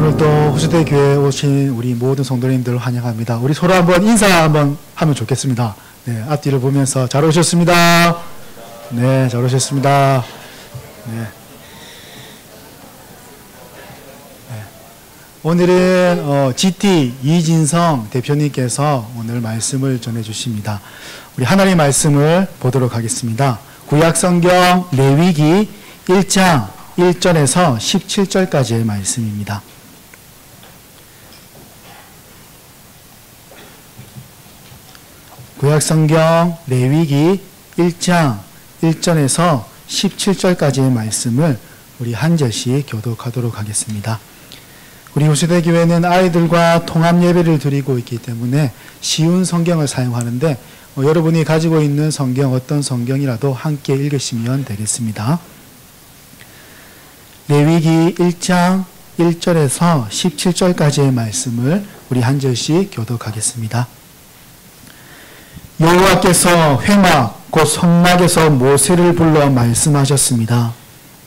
오늘도 호시대 교회에 오신 우리 모든 성도님들 환영합니다. 우리 서로 한번 인사 한번 하면 좋겠습니다. 네, 앞뒤를 보면서 잘 오셨습니다. 네, 잘 오셨습니다. 네. 오늘은 GT 이진성 대표님께서 오늘 말씀을 전해주십니다. 우리 하나님의 말씀을 보도록 하겠습니다. 구약성경 레위기 1장 1절에서 17절까지의 말씀입니다. 구약성경 레위기 1장 1절에서 17절까지의 말씀을 우리 한 절씩 교독하도록 하겠습니다. 우리 호시대 교회는 아이들과 통합 예배를 드리고 있기 때문에 쉬운 성경을 사용하는데 여러분이 가지고 있는 성경 어떤 성경이라도 함께 읽으시면 되겠습니다. 레위기 1장 1절에서 17절까지의 말씀을 우리 한 절씩 교독하겠습니다. 여호와께서 회막 곧 성막에서 모세를 불러 말씀하셨습니다.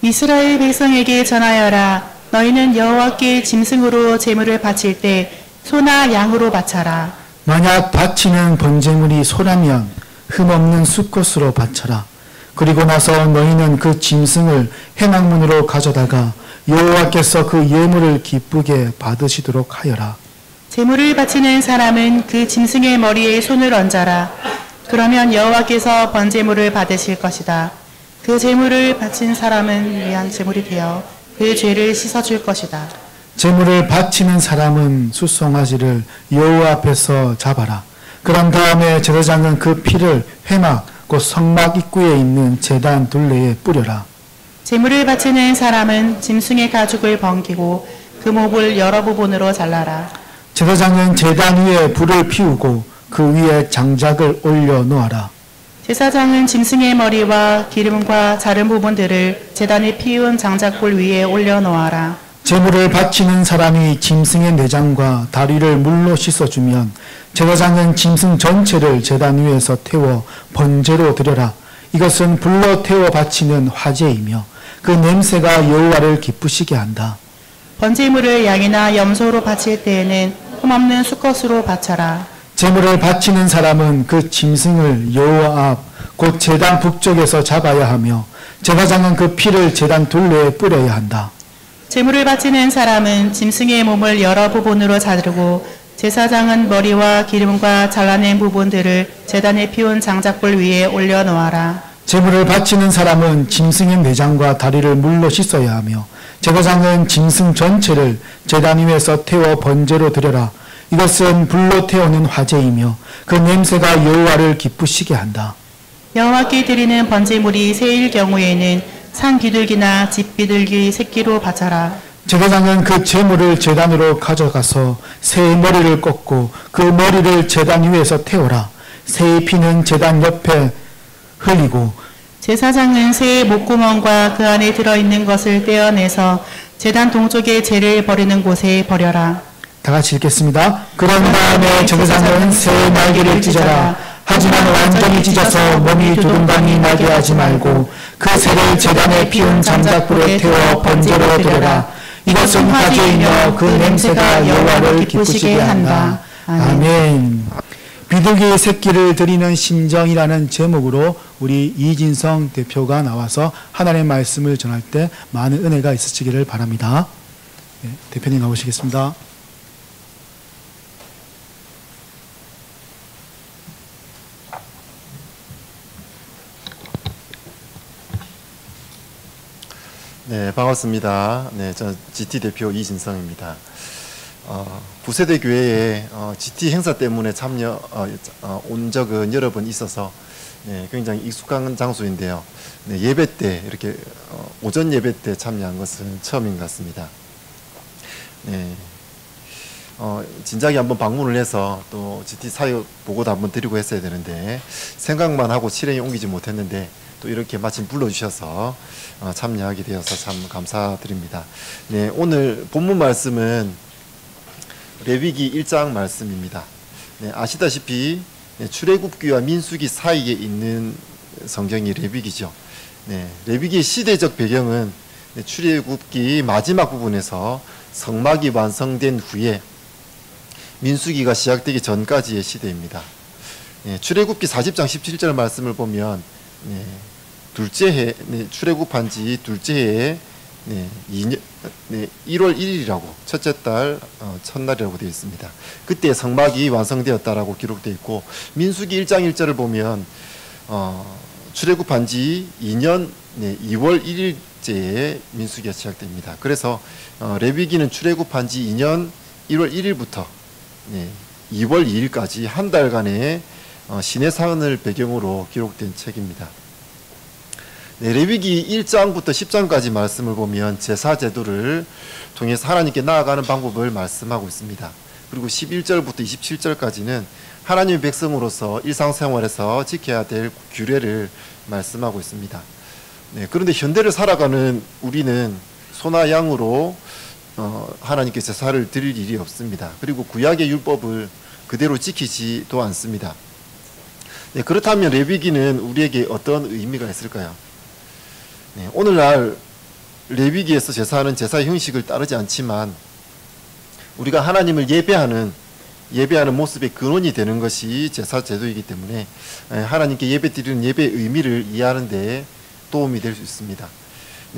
이스라엘 백성에게 전하여라. 너희는 여호와께 짐승으로 제물을 바칠 때 소나 양으로 바쳐라. 만약 바치는 번제물이 소라면 흠없는 수컷으로 바쳐라. 그리고 나서 너희는 그 짐승을 회막문으로 가져다가 여호와께서 그 예물을 기쁘게 받으시도록 하여라. 제물을 바치는 사람은 그 짐승의 머리에 손을 얹어라. 그러면 여호와께서 번제물을 받으실 것이다. 그 제물을 바친 사람은 위한 제물이 되어 그 죄를 씻어줄 것이다. 제물을 바치는 사람은 숫송아지를 여호와 앞에서 잡아라. 그런 다음에 제사장은 그 피를 회막 곧 성막 입구에 있는 제단 둘레에 뿌려라. 제물을 바치는 사람은 짐승의 가죽을 벗기고 그 목을 여러 부분으로 잘라라. 제사장은 제단 위에 불을 피우고 그 위에 장작을 올려 놓아라. 제사장은 짐승의 머리와 기름과 자른 부분들을 제단에 피운 장작불 위에 올려 놓아라. 제물을 바치는 사람이 짐승의 내장과 다리를 물로 씻어주면 제사장은 짐승 전체를 제단 위에서 태워 번제로 드려라. 이것은 불로 태워 바치는 화제이며 그 냄새가 여호와를 기쁘시게 한다. 번제물을 양이나 염소로 바칠 때에는 흠없는 수컷으로 바쳐라. 제물을 바치는 사람은 그 짐승을 여호와 앞 곧 제단 북쪽에서 잡아야 하며 제사장은 그 피를 제단 둘레에 뿌려야 한다. 제물을 바치는 사람은 짐승의 몸을 여러 부분으로 자르고 제사장은 머리와 기름과 잘라낸 부분들을 제단에 피운 장작불 위에 올려 놓아라. 제물을 바치는 사람은 짐승의 내장과 다리를 물로 씻어야 하며 제사장은 짐승 전체를 제단 위에서 태워 번제로 드려라. 이것은 불로 태우는 화제이며 그 냄새가 여호와를 기쁘시게 한다. 여호와께 드리는 번제물이 새일 경우에는 산 비둘기나 집 비둘기 새끼로 바쳐라. 제사장은 그 제물을 제단으로 가져가서 새의 머리를 꺾고 그 머리를 제단 위에서 태우라. 새의 피는 제단 옆에 흘리고 제사장은 새의 목구멍과 그 안에 들어있는 것을 떼어내서 제단 동쪽에 재를 버리는 곳에 버려라. 다 같이 읽겠습니다. 그런 다음에 제사장은 새의 날개를 찢어라. 하지만 완전히 찢어서 몸이 두둥강이 나게 하지 말고 그 새를 제단에 피운 장작불에 태워 번제로 드려라. 이것은 화제이며 그 냄새가 여호와를 기쁘시게 한다. 아멘. 비둘기의 새끼를 드리는 심정이라는 제목으로 우리 이진성 대표가 나와서 하나님의 말씀을 전할 때 많은 은혜가 있으시기를 바랍니다. 네, 대표님 나오시겠습니다. 네, 반갑습니다. 네, 저는 GT 대표 이진성입니다. 부세대 교회에 GT 행사 때문에 참여 온 적은 여러 번 있어서 네, 굉장히 익숙한 장소인데요. 네, 예배 때 이렇게 오전 예배 때 참여한 것은 처음인 것 같습니다. 네, 진작에 한번 방문을 해서 또 GT 사역 보고도 한번 드리고 했어야 되는데 생각만 하고 실행에 옮기지 못했는데 또 이렇게 마침 불러주셔서 참여하게 되어서 참 감사드립니다. 네, 오늘 본문 말씀은 레위기 1장 말씀입니다. 네, 아시다시피 출애굽기와 민수기 사이에 있는 성경이 레위기죠. 네, 레위기의 시대적 배경은 출애굽기 마지막 부분에서 성막이 완성된 후에 민수기가 시작되기 전까지의 시대입니다. 출애굽기 40장 17절 말씀을 보면 둘째 해, 출애굽한 지 둘째 해에 1월 1일이라고 첫째 달 첫날이라고 되어 있습니다. 그때 성막이 완성되었다라고 기록되어 있고, 민수기 1장 1절을 보면 출애굽한 지 2년 2월 1일째에 민수기가 시작됩니다. 그래서 레위기는 출애굽한 지 2년 1월 1일부터 2월 2일까지 한 달간의 시내산을 배경으로 기록된 책입니다. 레위기 1장부터 10장까지 말씀을 보면 제사 제도를 통해서 하나님께 나아가는 방법을 말씀하고 있습니다. 그리고 11절부터 27절까지는 하나님의 백성으로서 일상생활에서 지켜야 될 규례를 말씀하고 있습니다. 그런데 현대를 살아가는 우리는 소나 양으로 하나님께 제사를 드릴 일이 없습니다. 그리고 구약의 율법을 그대로 지키지도 않습니다. 그렇다면 레위기는 우리에게 어떤 의미가 있을까요? 오늘날 레위기에서 제사하는 제사 형식을 따르지 않지만 우리가 하나님을 예배하는 모습의 근원이 되는 것이 제사 제도이기 때문에 하나님께 예배 드리는 예배의 의미를 이해하는 데 도움이 될 수 있습니다.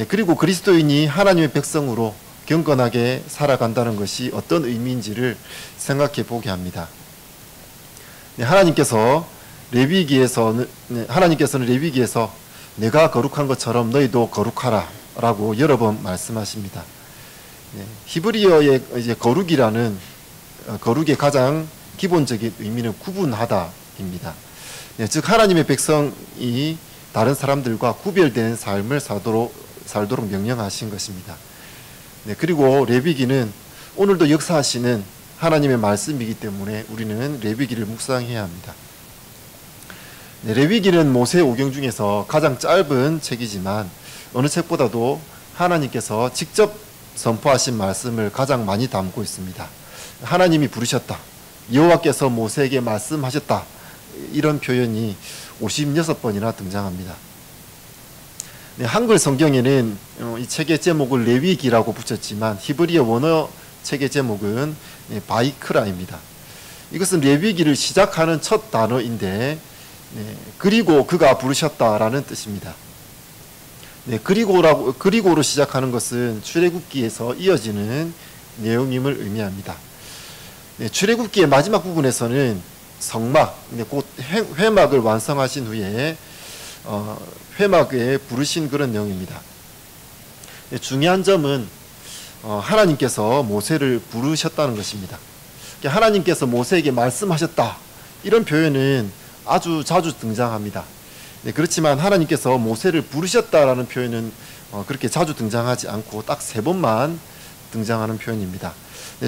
그리고 그리스도인이 하나님의 백성으로 경건하게 살아간다는 것이 어떤 의미인지를 생각해 보게 합니다. 하나님께서는 레위기에서 내가 거룩한 것처럼 너희도 거룩하라 라고 여러 번 말씀하십니다. 히브리어의 이제 거룩의 가장 기본적인 의미는 구분하다입니다. 즉 하나님의 백성이 다른 사람들과 구별된 삶을 살도록 명령하신 것입니다. 그리고 레위기는 오늘도 역사하시는 하나님의 말씀이기 때문에 우리는 레위기를 묵상해야 합니다. 레위기는 모세 오경 중에서 가장 짧은 책이지만 어느 책보다도 하나님께서 직접 선포하신 말씀을 가장 많이 담고 있습니다. 하나님이 부르셨다, 여호와께서 모세에게 말씀하셨다, 이런 표현이 56번이나 등장합니다. 한글 성경에는 이 책의 제목을 레위기라고 붙였지만 히브리어 원어 책의 제목은 바이크라입니다. 이것은 레위기를 시작하는 첫 단어인데 그리고 그가 부르셨다라는 뜻입니다. 그리고로 시작하는 것은 출애굽기에서 이어지는 내용임을 의미합니다. 출애굽기의 마지막 부분에서는 성막, 곧 회막을 완성하신 후에 회막에 부르신 그런 내용입니다. 중요한 점은 하나님께서 모세를 부르셨다는 것입니다. 하나님께서 모세에게 말씀하셨다, 이런 표현은 아주 자주 등장합니다. 그렇지만 하나님께서 모세를 부르셨다라는 표현은 그렇게 자주 등장하지 않고 딱 3번만 등장하는 표현입니다.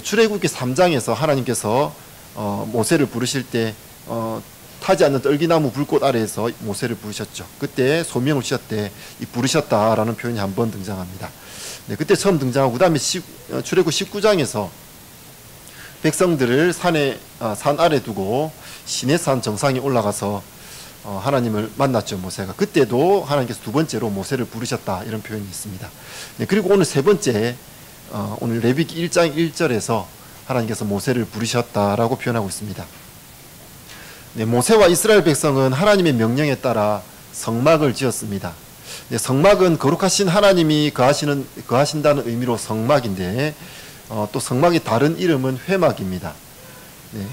출애굽기 3장에서 하나님께서 모세를 부르실 때 타지 않는 떨기나무 불꽃 아래에서 모세를 부르셨죠. 그때 소명을 주셨대 이 부르셨다라는 표현이 한 번 등장합니다. 그때 처음 등장하고, 그 다음에 출애굽 19장에서 백성들을 산 아래 두고 시내산 정상에 올라가서 하나님을 만났죠, 모세가. 그때도 하나님께서 두 번째로 모세를 부르셨다, 이런 표현이 있습니다. 그리고 오늘 세 번째, 오늘 레위기 1장 1절에서 하나님께서 모세를 부르셨다라고 표현하고 있습니다. 모세와 이스라엘 백성은 하나님의 명령에 따라 성막을 지었습니다. 성막은 거룩하신 하나님이 거하신다는 의미로 성막인데, 또 성막의 다른 이름은 회막입니다.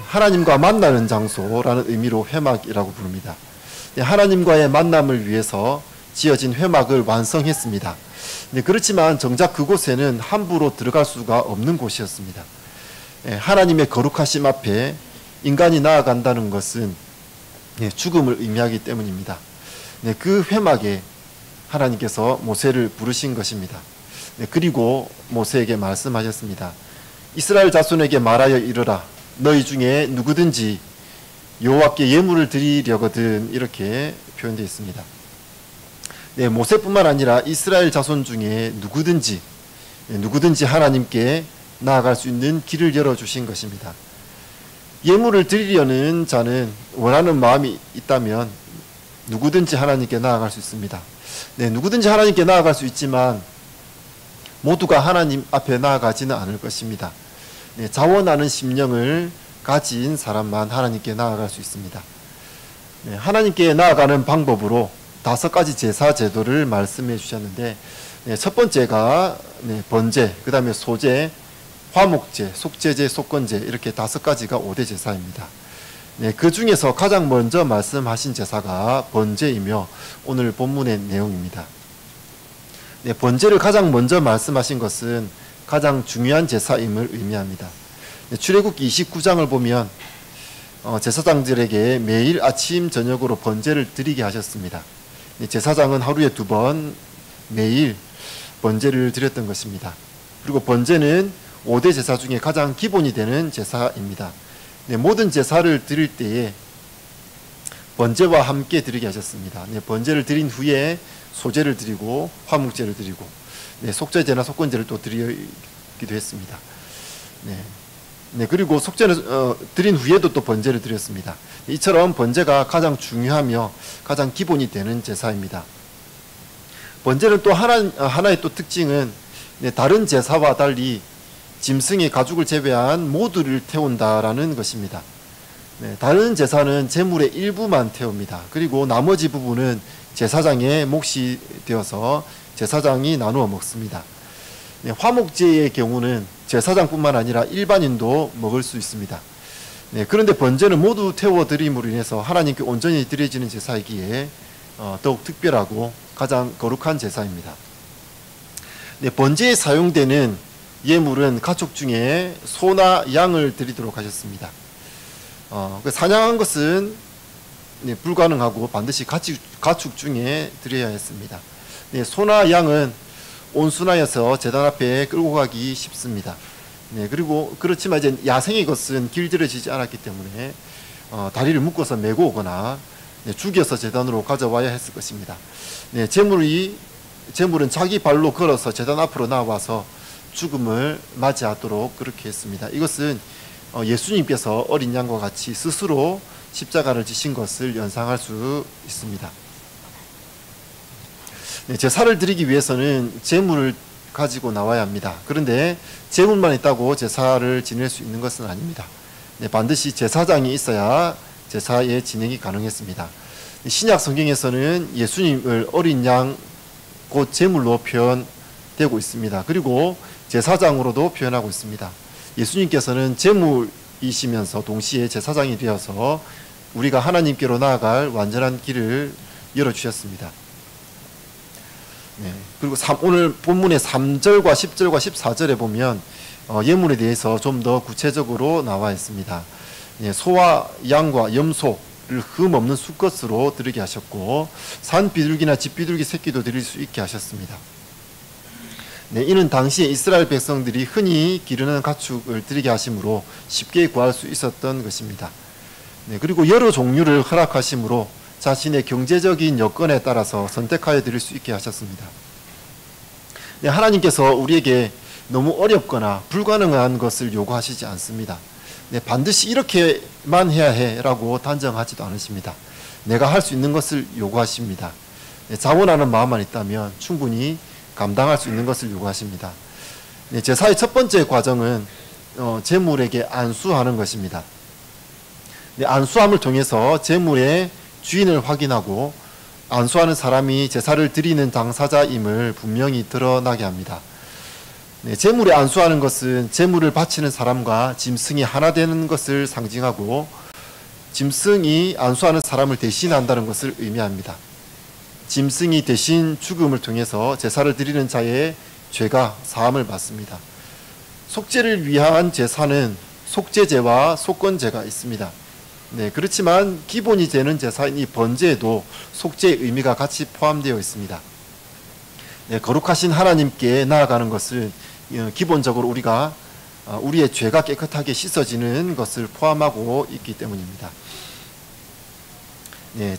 하나님과 만나는 장소라는 의미로 회막이라고 부릅니다. 하나님과의 만남을 위해서 지어진 회막을 완성했습니다. 그렇지만 정작 그곳에는 함부로 들어갈 수가 없는 곳이었습니다. 하나님의 거룩하심 앞에 인간이 나아간다는 것은 죽음을 의미하기 때문입니다. 그 회막에 하나님께서 모세를 부르신 것입니다. 그리고 모세에게 말씀하셨습니다. 이스라엘 자손에게 말하여 이르라, 너희 중에 누구든지 여호와께 예물을 드리려거든, 이렇게 표현되어 있습니다. 모세뿐만 아니라 이스라엘 자손 중에 누구든지 하나님께 나아갈 수 있는 길을 열어주신 것입니다. 예물을 드리려는 자는 원하는 마음이 있다면 누구든지 하나님께 나아갈 수 있습니다. 누구든지 하나님께 나아갈 수 있지만 모두가 하나님 앞에 나아가지는 않을 것입니다. 네, 자원하는 심령을 가진 사람만 하나님께 나아갈 수 있습니다. 네, 하나님께 나아가는 방법으로 5가지 제사 제도를 말씀해 주셨는데, 네, 첫 번째가 번제, 그 다음에 소제, 화목제, 속죄제, 속건제, 이렇게 5가지가 5대 제사입니다. 네, 그 중에서 가장 먼저 말씀하신 제사가 번제이며 오늘 본문의 내용입니다. 네, 번제를 가장 먼저 말씀하신 것은 가장 중요한 제사임을 의미합니다. 네, 출애굽기 29장을 보면 제사장들에게 매일 아침 저녁으로 번제를 드리게 하셨습니다. 네, 제사장은 하루에 2번 매일 번제를 드렸던 것입니다. 그리고 번제는 5대 제사 중에 가장 기본이 되는 제사입니다. 네, 모든 제사를 드릴 때에 번제와 함께 드리게 하셨습니다. 네, 번제를 드린 후에 소제를 드리고 화목제를 드리고, 네, 속죄제나 속건제를 또 드리기도 했습니다. 네, 그리고 속죄는 드린 후에도 또 번제를 드렸습니다. 이처럼 번제가 가장 중요하며 가장 기본이 되는 제사입니다. 번제는 또 하나의 또 특징은, 네, 다른 제사와 달리 짐승의 가죽을 제외한 모두를 태운다라는 것입니다. 네, 다른 제사는 제물의 일부만 태웁니다. 그리고 나머지 부분은 제사장의 몫이 되어서 제사장이 나누어 먹습니다. 네, 화목제의 경우는 제사장뿐만 아니라 일반인도 먹을 수 있습니다. 네, 그런데 번제는 모두 태워드림으로 인해서 하나님께 온전히 드려지는 제사이기에 더욱 특별하고 가장 거룩한 제사입니다. 네, 번제에 사용되는 예물은 가축 중에 소나 양을 드리도록 하셨습니다. 사냥한 것은 불가능하고 반드시 가축 중에 드려야 했습니다. 네, 소나 양은 온순하여서 제단 앞에 끌고 가기 쉽습니다. 네, 그리고 그렇지만 이제 야생의 것은 길들여지지 않았기 때문에 다리를 묶어서 메고 오거나 죽여서 제단으로 가져와야 했을 것입니다. 네, 제물은 자기 발로 걸어서 제단 앞으로 나와서 죽음을 맞이하도록 그렇게 했습니다. 이것은 예수님께서 어린 양과 같이 스스로 십자가를 지신 것을 연상할 수 있습니다. 네, 제사를 드리기 위해서는 제물을 가지고 나와야 합니다. 그런데 제물만 있다고 제사를 지낼 수 있는 것은 아닙니다. 네, 반드시 제사장이 있어야 제사의 진행이 가능했습니다. 신약 성경에서는 예수님을 어린 양 곧 제물로 표현되고 있습니다. 그리고 제사장으로도 표현하고 있습니다. 예수님께서는 제물이시면서 동시에 제사장이 되어서 우리가 하나님께로 나아갈 완전한 길을 열어주셨습니다. 네, 그리고 오늘 본문의 3절과 10절과 14절에 보면 예물에 대해서 좀 더 구체적으로 나와 있습니다. 네, 소와 양과 염소를 흠 없는 수컷으로 드리게 하셨고 산 비둘기나 집 비둘기 새끼도 드릴 수 있게 하셨습니다. 네, 이는 당시에 이스라엘 백성들이 흔히 기르는 가축을 드리게 하심으로 쉽게 구할 수 있었던 것입니다. 네, 그리고 여러 종류를 허락하심으로 자신의 경제적인 여건에 따라서 선택하여 드릴 수 있게 하셨습니다. 네, 하나님께서 우리에게 너무 어렵거나 불가능한 것을 요구하시지 않습니다. 네, 반드시 이렇게만 해야 해라고 단정하지도 않으십니다. 내가 할 수 있는 것을 요구하십니다. 네, 자원하는 마음만 있다면 충분히 감당할 수 있는 것을 요구하십니다. 네, 제사의 첫 번째 과정은 제물에게 안수하는 것입니다. 네, 안수함을 통해서 제물의 주인을 확인하고 안수하는 사람이 제사를 드리는 당사자임을 분명히 드러나게 합니다. 네, 제물에 안수하는 것은 제물을 바치는 사람과 짐승이 하나 되는 것을 상징하고 짐승이 안수하는 사람을 대신한다는 것을 의미합니다. 짐승이 대신 죽음을 통해서 제사를 드리는 자의 죄가 사함을 받습니다. 속죄를 위한 제사는 속죄제와 속건제가 있습니다. 네, 그렇지만 기본이 되는 제사인 이 번제에도 속죄의 의미가 같이 포함되어 있습니다. 네, 거룩하신 하나님께 나아가는 것은 기본적으로 우리가 우리의 죄가 깨끗하게 씻어지는 것을 포함하고 있기 때문입니다. 네,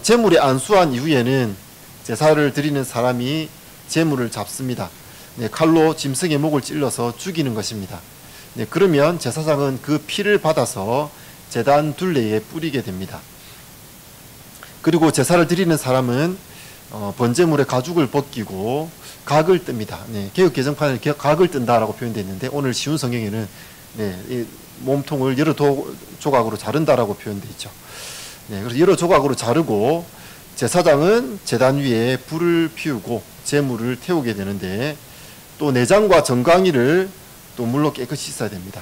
제물에 안수한 이후에는 제사를 드리는 사람이 제물을 잡습니다. 네, 칼로 짐승의 목을 찔러서 죽이는 것입니다. 네, 그러면 제사장은 그 피를 받아서 제단 둘레에 뿌리게 됩니다. 그리고 제사를 드리는 사람은 번제물의 가죽을 벗기고 각을 뜹니다. 네, 개역 개정판에 각을 뜬다라고 표현되어 있는데 오늘 쉬운 성경에는 네, 이 몸통을 여러 조각으로 자른다라고 표현되어 있죠. 네, 그래서 여러 조각으로 자르고 제사장은 제단 위에 불을 피우고 제물을 태우게 되는데 또 내장과 정강이를 또 물로 깨끗이 씻어야 됩니다.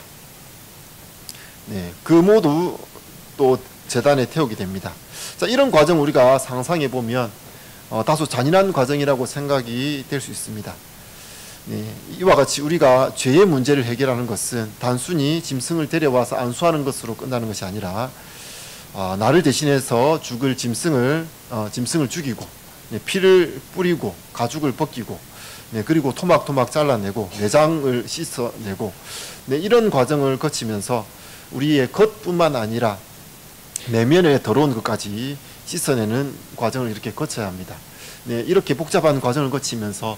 네, 그 모두 또 제단에 태우게 됩니다. 자, 이런 과정 우리가 상상해 보면 다소 잔인한 과정이라고 생각이 될 수 있습니다. 네, 이와 같이 우리가 죄의 문제를 해결하는 것은 단순히 짐승을 데려와서 안수하는 것으로 끝나는 것이 아니라 나를 대신해서 죽을 짐승을 죽이고 네, 피를 뿌리고 가죽을 벗기고 네, 그리고 토막토막 잘라내고 내장을 씻어내고 네, 이런 과정을 거치면서 우리의 겉뿐만 아니라 내면의 더러운 것까지 씻어내는 과정을 이렇게 거쳐야 합니다. 네, 이렇게 복잡한 과정을 거치면서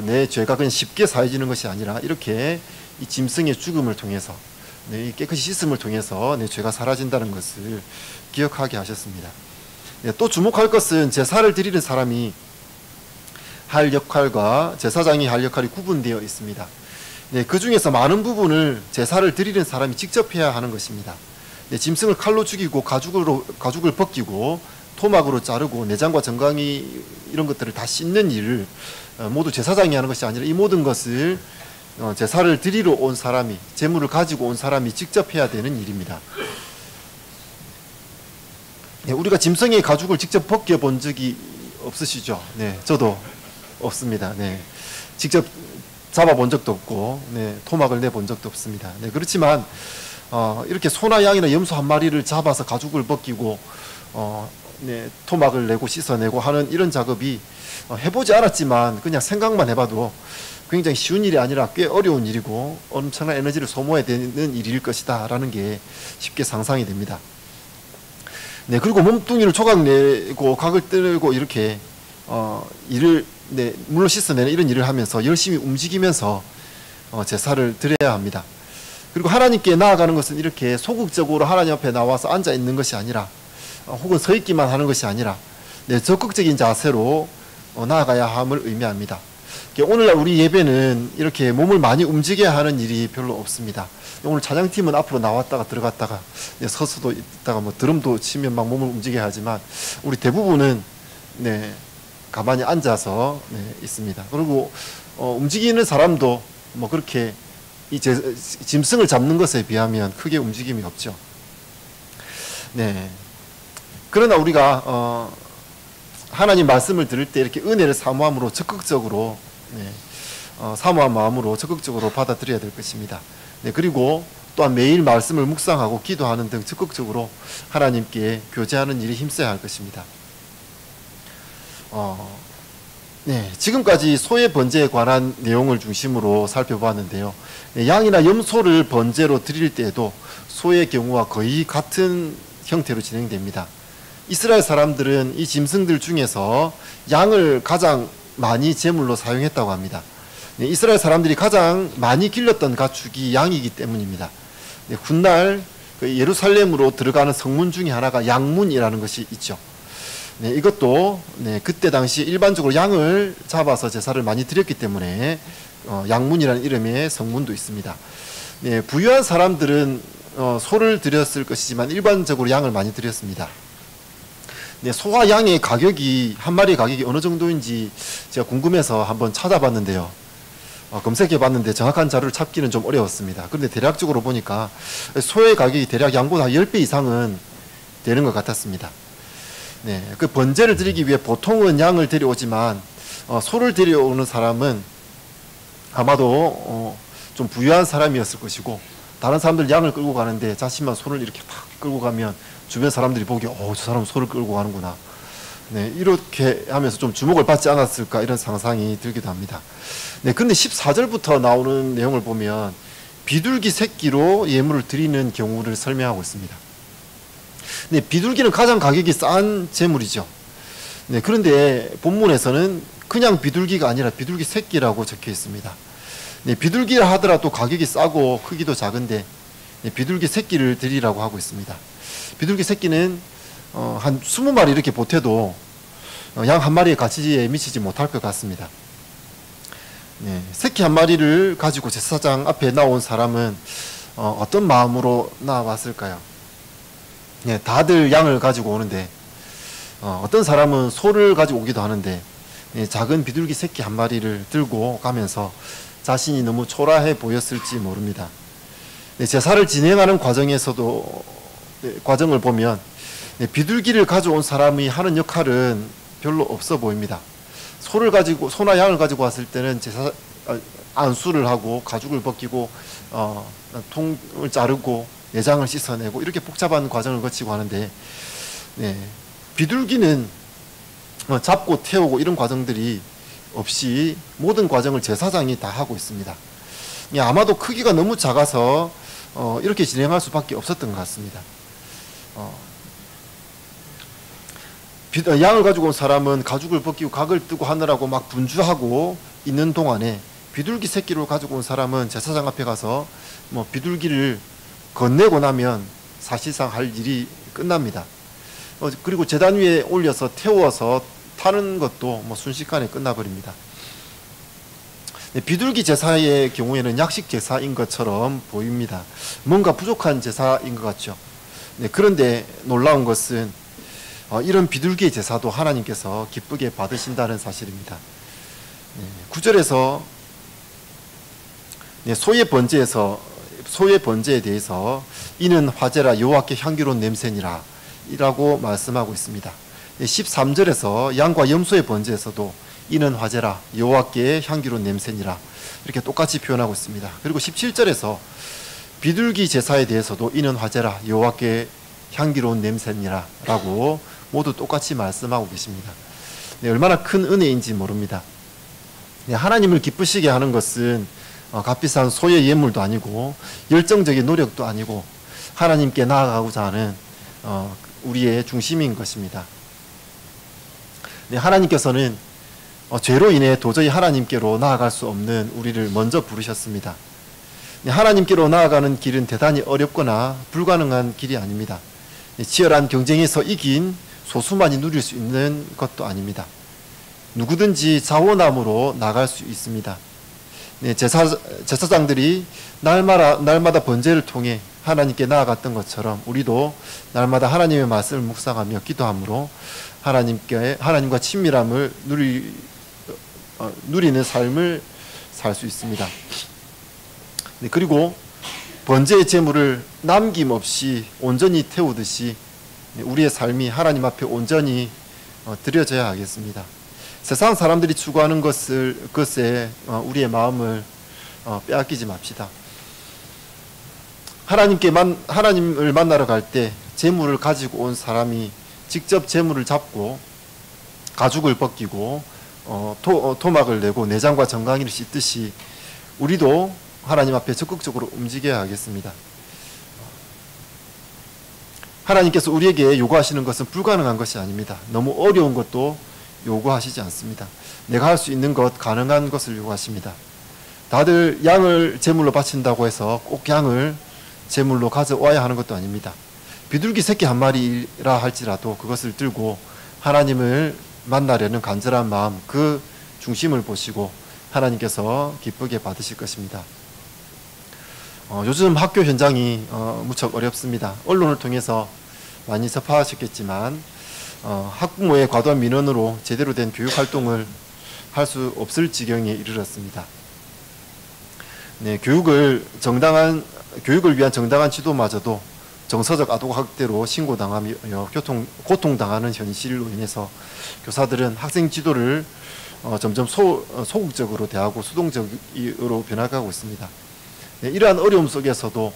내 죄가 그냥 쉽게 사해지는 것이 아니라 이렇게 이 짐승의 죽음을 통해서 네, 이 깨끗이 씻음을 통해서 내 죄가 사라진다는 것을 기억하게 하셨습니다. 네, 또 주목할 것은 제사를 드리는 사람이 할 역할과 제사장이 할 역할이 구분되어 있습니다. 네, 그 중에서 많은 부분을 제사를 드리는 사람이 직접 해야 하는 것입니다. 네, 짐승을 칼로 죽이고 가죽을 벗기고 토막으로 자르고 내장과 정강이 이런 것들을 다 씻는 일을 모두 제사장이 하는 것이 아니라 이 모든 것을 제사를 드리러 온 사람이, 제물을 가지고 온 사람이 직접 해야 되는 일입니다. 네, 우리가 짐승의 가죽을 직접 벗겨본 적이 없으시죠? 네, 저도 없습니다. 네, 직접 잡아본 적도 없고, 네, 토막을 내본 적도 없습니다. 네, 그렇지만 이렇게 소나 양이나 염소 한 마리를 잡아서 가죽을 벗기고 네, 토막을 내고 씻어내고 하는 이런 작업이 해보지 않았지만 그냥 생각만 해봐도 굉장히 쉬운 일이 아니라 꽤 어려운 일이고 엄청난 에너지를 소모해야 되는 일일 것이다 라는 게 쉽게 상상이 됩니다. 네, 그리고 몸뚱이를 조각내고 각을 뜨고 이렇게 일을 네, 물로 씻어내는 이런 일을 하면서 열심히 움직이면서 제사를 드려야 합니다. 그리고 하나님께 나아가는 것은 이렇게 소극적으로 하나님 앞에 나와서 앉아 있는 것이 아니라 혹은 서 있기만 하는 것이 아니라 네, 적극적인 자세로 나아가야 함을 의미합니다. 오늘날 우리 예배는 이렇게 몸을 많이 움직여야 하는 일이 별로 없습니다. 오늘 찬양팀은 앞으로 나왔다가 들어갔다가 네, 서서도 있다가 뭐 드럼도 치면 막 몸을 움직여야 하지만 우리 대부분은 네, 가만히 앉아서 네, 있습니다. 그리고 움직이는 사람도 뭐 그렇게 짐승을 잡는 것에 비하면 크게 움직임이 없죠. 네. 그러나 우리가 하나님 말씀을 들을 때 이렇게 은혜를 사모함으로 적극적으로 네, 사모한 마음으로 적극적으로 받아들여야 될 것입니다. 네, 그리고 또한 매일 말씀을 묵상하고 기도하는 등 적극적으로 하나님께 교제하는 일에 힘써야 할 것입니다. 네, 지금까지 소의 번제에 관한 내용을 중심으로 살펴보았는데요. 네, 양이나 염소를 번제로 드릴 때에도 소의 경우와 거의 같은 형태로 진행됩니다. 이스라엘 사람들은 이 짐승들 중에서 양을 가장 많이 제물로 사용했다고 합니다. 네, 이스라엘 사람들이 가장 많이 길렀던 가축이 양이기 때문입니다. 네, 훗날 예루살렘으로 들어가는 성문 중에 하나가 양문이라는 것이 있죠. 네, 이것도 네, 그때 당시 일반적으로 양을 잡아서 제사를 많이 드렸기 때문에 양문이라는 이름의 성문도 있습니다. 네, 부유한 사람들은 소를 드렸을 것이지만 일반적으로 양을 많이 드렸습니다. 네, 소와 양의 가격이 한 마리의 가격이 어느 정도인지 제가 궁금해서 한번 찾아봤는데요. 검색해 봤는데 정확한 자료를 찾기는 좀 어려웠습니다. 그런데 대략적으로 보니까 소의 가격이 대략 양보다 10배 이상은 되는 것 같았습니다. 네, 그 번제를 드리기 위해 보통은 양을 데려오지만 소를 데려오는 사람은 아마도 좀 부유한 사람이었을 것이고 다른 사람들 양을 끌고 가는데 자신만 소를 이렇게 탁 끌고 가면 주변 사람들이 보기에 저 사람 소를 끌고 가는구나. 네, 이렇게 하면서 좀 주목을 받지 않았을까 이런 상상이 들기도 합니다. 네, 근데 14절부터 나오는 내용을 보면 비둘기 새끼로 예물을 드리는 경우를 설명하고 있습니다. 네, 비둘기는 가장 가격이 싼 제물이죠. 네, 그런데 본문에서는 그냥 비둘기가 아니라 비둘기 새끼라고 적혀 있습니다. 네, 비둘기라 하더라도 가격이 싸고 크기도 작은데 네, 비둘기 새끼를 드리라고 하고 있습니다. 비둘기 새끼는 한 20마리 이렇게 보태도 양 한 마리의 가치에 미치지 못할 것 같습니다. 네, 새끼 한 마리를 가지고 제사장 앞에 나온 사람은 어떤 마음으로 나와왔을까요? 네, 다들 양을 가지고 오는데 어떤 사람은 소를 가지고 오기도 하는데 작은 비둘기 새끼 한 마리를 들고 가면서 자신이 너무 초라해 보였을지 모릅니다. 제사를 진행하는 과정에서도 과정을 보면 비둘기를 가져온 사람이 하는 역할은 별로 없어 보입니다. 소나 양을 가지고 왔을 때는 안수를 하고 가죽을 벗기고 통을 자르고 내장을 씻어내고 이렇게 복잡한 과정을 거치고 하는데 비둘기는 잡고 태우고 이런 과정들이 없이 모든 과정을 제사장이 다 하고 있습니다. 아마도 크기가 너무 작아서 이렇게 진행할 수밖에 없었던 것 같습니다. 양을 가지고 온 사람은 가죽을 벗기고 각을 뜨고 하느라고 막 분주하고 있는 동안에 비둘기 새끼를 가지고 온 사람은 제사장 앞에 가서 비둘기를 건네고 나면 사실상 할 일이 끝납니다. 그리고 제단 위에 올려서 태워서 타는 것도 순식간에 끝나버립니다. 비둘기 제사의 경우에는 약식 제사인 것처럼 보입니다. 뭔가 부족한 제사인 것 같죠. 그런데 놀라운 것은 이런 비둘기의 제사도 하나님께서 기쁘게 받으신다는 사실입니다. 9절에서 소의 번제에 대해서 이는 화제라 여호와께 향기로운 냄새니라 이라고 말씀하고 있습니다. 13절에서 양과 염소의 번제에서도 이는 화제라 여호와께 향기로운 냄새니라 이렇게 똑같이 표현하고 있습니다. 그리고 17절에서 비둘기 제사에 대해서도 이는 화제라 여호와께 향기로운 냄새니라 라고 모두 똑같이 말씀하고 계십니다. 얼마나 큰 은혜인지 모릅니다. 하나님을 기쁘시게 하는 것은 값비싼 소의 예물도 아니고 열정적인 노력도 아니고 하나님께 나아가고자 하는 우리의 중심인 것입니다. 하나님께서는 죄로 인해 도저히 하나님께로 나아갈 수 없는 우리를 먼저 부르셨습니다. 하나님께로 나아가는 길은 대단히 어렵거나 불가능한 길이 아닙니다. 치열한 경쟁에서 이긴 소수만이 누릴 수 있는 것도 아닙니다. 누구든지 자원함으로 나갈 수 있습니다. 제사장들이 날마다 번제를 통해 하나님께 나아갔던 것처럼 우리도 날마다 하나님의 말씀을 묵상하며 기도함으로 하나님과 친밀함을 누리는 삶을 살 수 있습니다. 그리고 번제의 제물을 남김없이 온전히 태우듯이 우리의 삶이 하나님 앞에 온전히 드려져야 하겠습니다. 세상 사람들이 추구하는 것에 우리의 마음을 빼앗기지 맙시다. 하나님을 만나러 갈 때 제물을 가지고 온 사람이 직접 제물을 잡고 가죽을 벗기고 토막을 내고 내장과 정강이를 씻듯이 우리도 하나님 앞에 적극적으로 움직여야 하겠습니다. 하나님께서 우리에게 요구하시는 것은 불가능한 것이 아닙니다. 너무 어려운 것도 요구하시지 않습니다. 내가 할 수 있는 것, 가능한 것을 요구하십니다. 다들 양을 제물로 바친다고 해서 꼭 양을 제물로 가져와야 하는 것도 아닙니다. 비둘기 새끼 한 마리라 할지라도 그것을 들고 하나님을 만나려는 간절한 마음, 그 중심을 보시고 하나님께서 기쁘게 받으실 것입니다. 요즘 학교 현장이 무척 어렵습니다. 언론을 통해서 많이 접하셨겠지만 학부모의 과도한 민원으로 제대로 된 교육 활동을 할 수 없을 지경에 이르렀습니다. 교육을 위한 정당한 지도마저도 정서적 아동학대로 신고당하며 고통당하는 현실로 인해서 교사들은 학생 지도를 점점 소극적으로 대하고 수동적으로 변화가고 있습니다. 이러한 어려움 속에서도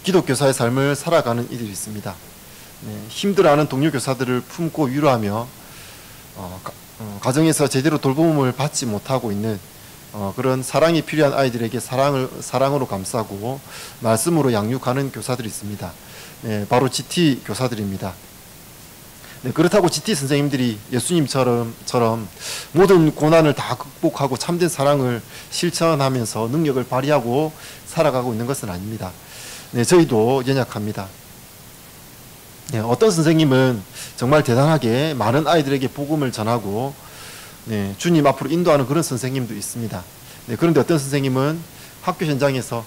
기독교사의 삶을 살아가는 이들이 있습니다. 힘들어하는 동료 교사들을 품고 위로하며 가정에서 제대로 돌봄을 받지 못하고 있는 그런 사랑이 필요한 아이들에게 사랑으로 감싸고 말씀으로 양육하는 교사들이 있습니다. 바로 GT 교사들입니다. 그렇다고 GT 선생님들이 예수님처럼 모든 고난을 다 극복하고 참된 사랑을 실천하면서 능력을 발휘하고 살아가고 있는 것은 아닙니다. 저희도 연약합니다. 네, 어떤 선생님은 정말 대단하게 많은 아이들에게 복음을 전하고 네, 주님 앞으로 인도하는 그런 선생님도 있습니다. 네, 그런데 어떤 선생님은 학교 현장에서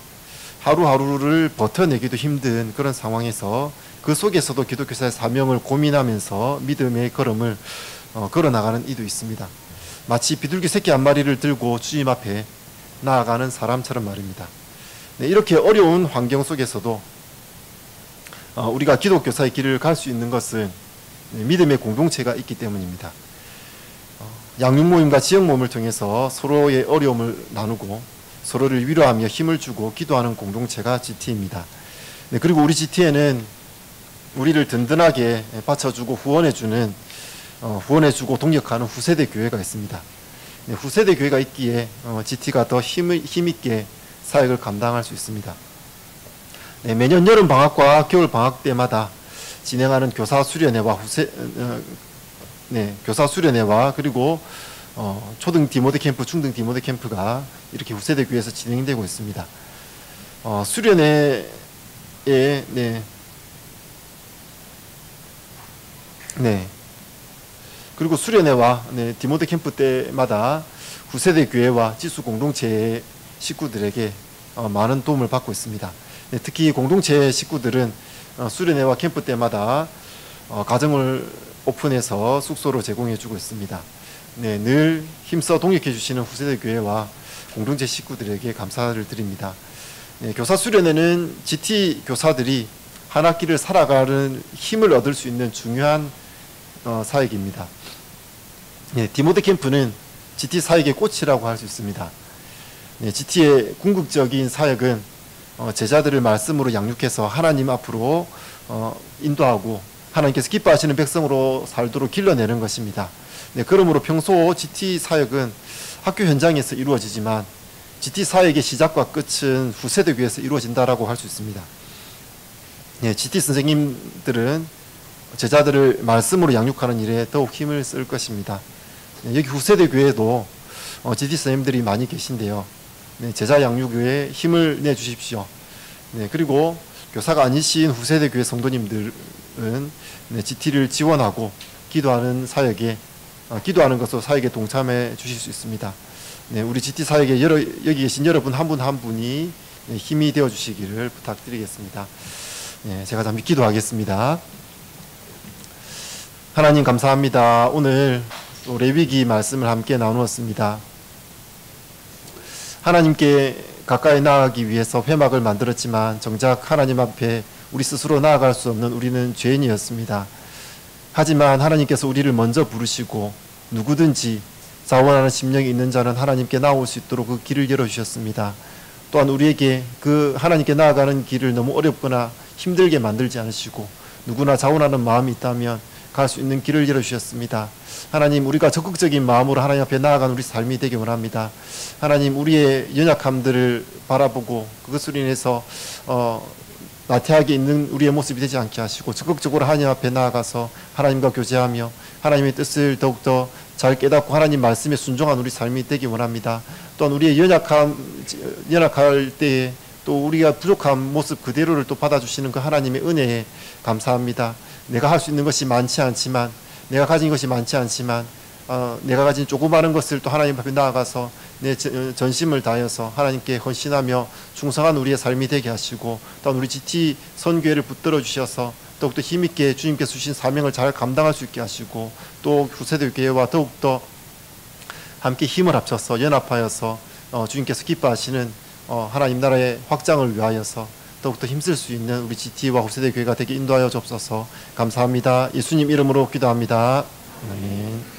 하루하루를 버텨내기도 힘든 그런 상황에서 그 속에서도 기독교사의 사명을 고민하면서 믿음의 걸음을 걸어나가는 이도 있습니다. 마치 비둘기 새끼 한 마리를 들고 주님 앞에 나아가는 사람처럼 말입니다. 네, 이렇게 어려운 환경 속에서도 우리가 기독교사의 길을 갈 수 있는 것은 믿음의 공동체가 있기 때문입니다. 양육모임과 지역모임을 통해서 서로의 어려움을 나누고 서로를 위로하며 힘을 주고 기도하는 공동체가 GT입니다. 네, 그리고 우리 GT에는 우리를 든든하게 받쳐주고 후원해주고 동력하는 후세대 교회가 있습니다. 네, 후세대 교회가 있기에 GT가 더 힘있게 사역을 감당할 수 있습니다. 네, 매년 여름 방학과 겨울 방학 때마다 진행하는 교사 수련회와 교사 수련회와 그리고 초등 디모데 캠프, 중등 디모데 캠프가 이렇게 후세대 교회에서 진행되고 있습니다. 수련회에 그리고 수련회와 디모데 캠프 때마다 후세대 교회와 지수 공동체의 식구들에게 많은 도움을 받고 있습니다. 네, 특히 공동체 식구들은 수련회와 캠프 때마다 가정을 오픈해서 숙소로 제공해주고 있습니다. 네, 늘 힘써 동역해 주시는 후세대 교회와 공동체 식구들에게 감사를 드립니다. 네, 교사 수련회는 GT 교사들이 한 학기를 살아가는 힘을 얻을 수 있는 중요한 사역입니다. 네, 디모데 캠프는 GT 사역의 꽃이라고 할 수 있습니다. 네, GT의 궁극적인 사역은 제자들을 말씀으로 양육해서 하나님 앞으로 인도하고 하나님께서 기뻐하시는 백성으로 살도록 길러내는 것입니다. 네, 그러므로 평소 GT 사역은 학교 현장에서 이루어지지만 GT 사역의 시작과 끝은 후세대 교회에서 이루어진다라고 할 수 있습니다. 네, GT 선생님들은 제자들을 말씀으로 양육하는 일에 더욱 힘을 쓸 것입니다. 네, 여기 후세대 교회도 GT 선생님들이 많이 계신데요. 네, 제자 양육에 힘을 내주십시오. 네, 그리고 교사가 아니신 후세대 교회 성도님들은 GT를 지원하고 기도하는 것으로 사역에 동참해 주실 수 있습니다. 네, 우리 GT 사역에 여기 계신 여러분 한 분 한 분이 힘이 되어 주시기를 부탁드리겠습니다. 네, 제가 잠시 기도하겠습니다. 하나님 감사합니다. 오늘 레위기 말씀을 함께 나누었습니다. 하나님께 가까이 나아가기 위해서 회막을 만들었지만 정작 하나님 앞에 우리 스스로 나아갈 수 없는 우리는 죄인이었습니다. 하지만 하나님께서 우리를 먼저 부르시고 누구든지 자원하는 심령이 있는 자는 하나님께 나올 수 있도록 그 길을 열어주셨습니다. 또한 우리에게 그 하나님께 나아가는 길을 너무 어렵거나 힘들게 만들지 않으시고 누구나 자원하는 마음이 있다면 갈 수 있는 길을 열어주셨습니다. 하나님, 우리가 적극적인 마음으로 하나님 앞에 나아가는 우리 삶이 되기 원합니다. 하나님, 우리의 연약함들을 바라보고 그것으로 인해서 나태하게 있는 우리의 모습이 되지 않게 하시고 적극적으로 하나님 앞에 나아가서 하나님과 교제하며 하나님의 뜻을 더욱더 잘 깨닫고 하나님 말씀에 순종한 우리 삶이 되기 원합니다. 또한 우리의 연약할 때에 또 우리가 부족한 모습 그대로를 또 받아주시는 그 하나님의 은혜에 감사합니다. 내가 할 수 있는 것이 많지 않지만 내가 가진 것이 많지 않지만 내가 가진 조그마한 것을 또 하나님 앞에 나아가서 내 전심을 다해서 하나님께 헌신하며 충성한 우리의 삶이 되게 하시고 또한 우리 GT 선교회를 붙들어 주셔서 더욱더 힘있게 주님께서 주신 사명을 잘 감당할 수 있게 하시고 또 후세대 교회와 더욱더 함께 힘을 합쳐서 연합하여서 주님께서 기뻐하시는 하나님 나라의 확장을 위하여서 더욱더 힘쓸 수 있는 우리 GT와 후세대 교회가 되게 인도하여 주옵소서. 감사합니다. 예수님 이름으로 기도합니다. 아멘.